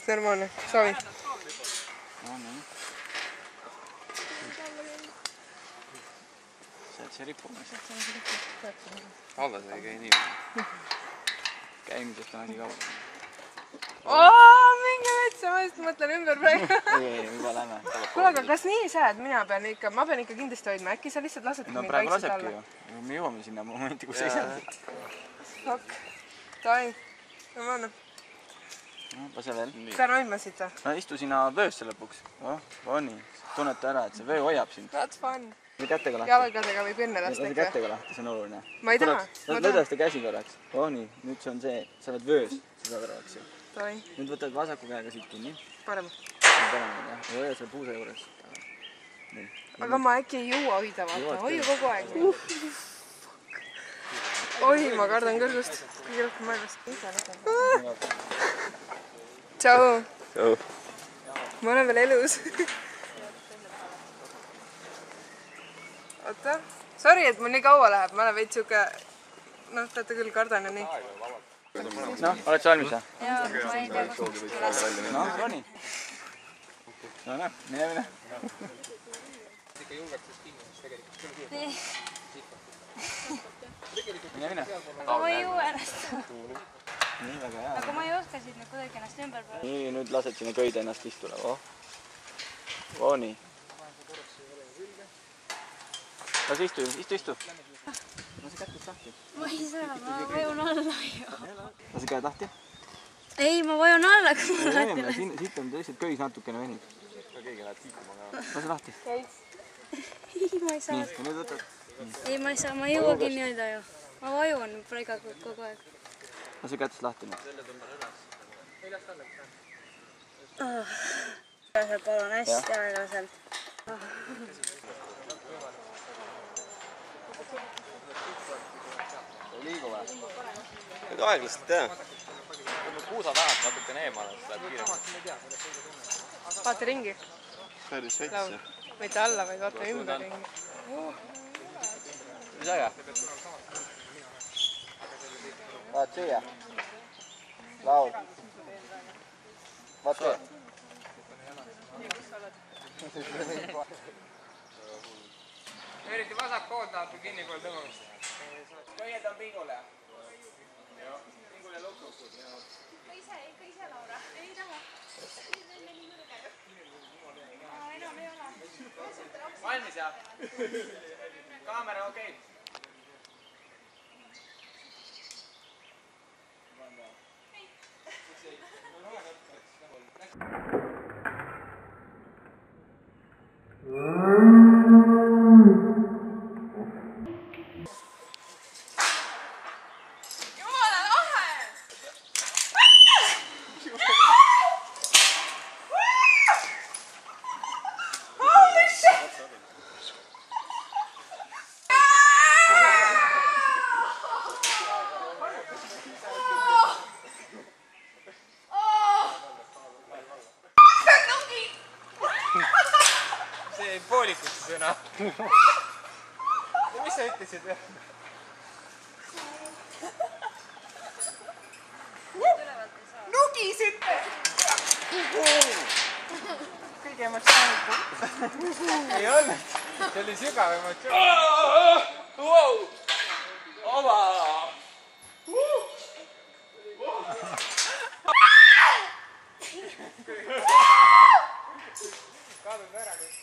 täiesti normaalne. Soovi. No nii. Sealt see rippumas. Alla see ei käi nii. Käimisest on asi kaua. Mingi metsa, ma just mõtlen ümber praegu. Ei, juba lähme. Kuule, aga kas nii sääd? Ma pean ikka kindlasti hoidma. Äkki sa lihtsalt lasedki no praegu lasebki ju. Me jõuame sinna momenti, kus ei saa. Fuck. Tai. No ma annan. No, lase veel. Pean hoidma siit või? No istu sinna vöösse lõpuks. Nii. Tunnete ära, et see vöö hoiab sind. That's fun. Või kätega lahti. Jalgadega võib enne lasta ikka. Kätega lahti, see on oluline. Ma ei taha. Lõda seda käsi korraks. Nii. Nüüd see on see. Sa oled vöös. Sa saad ära, eks ju. Nüüd võtad vasaku käega siit kinni. Parem. Parem, jah. Ja hoia selle puuse juures. Aga ma äkki ei jõua hoida, vaata. Hoiu kogu aeg. Oi, ma kardan kõrgust. Kõige rohkem maailmas. Tšau. Tšau. Ma olen veel elus. Oota. Sorry, et mul nii kaua läheb. Ma olen veits siuke... Noh, teate küll, kardan ja nii. Noh, oled sa valmis? Jaa, ma ei tea, kus üles. Noh, Roni. No näe, mine. Ikka julgetusest tingimus tegelikult. Mine. Aga ma ei jõua ennast. Nii, väga hea. Aga ma ei oska siit kuidagi ennast ümber pöörata. Nii, nüüd lased sinna köide ennast istule. Nii. Las istu. Lase kättest lahti. Ma ei saa, ma vajun alla ju. Lase käed lahti. Ei, ma vajun alla, kui ma lahti lähen. Siit on tõesti köis natukene venib. Keegi läheb tiikuma ka. Lase lahti. Ei, ma ei saa. Nii, ja nüüd võtad. Ei, ma ei saa, ma ei jõua kinni hoida ju. Ma vajun praegu kogu aeg. Lase kättest lahti nüüd. Palun hästi aeglaselt. Liigu või? Nüüd aeglaselt, jah. Puusa tahad natukene eemale, siis läheb kiiremalt. Vaata ringi. Päris vets. Mitte alla, vaid vaata ümber ringi. Mis äge? Vaat siia. Laul. Vaat siia. Eriti vasak pool tahab kinni pool tõmbamist. Köied on pingule. Pingule lukku. Ikka ise, Laura. Ei taha. Enam ei ole. Valmis jah? Kaamera okei. See jäi poolikuks sõna. Mis sa ütlesid? Nugisid! Kõige emotsioonikum. Ei olnud. See oli sügav emotsioon. Oma! Kadud ära kõik.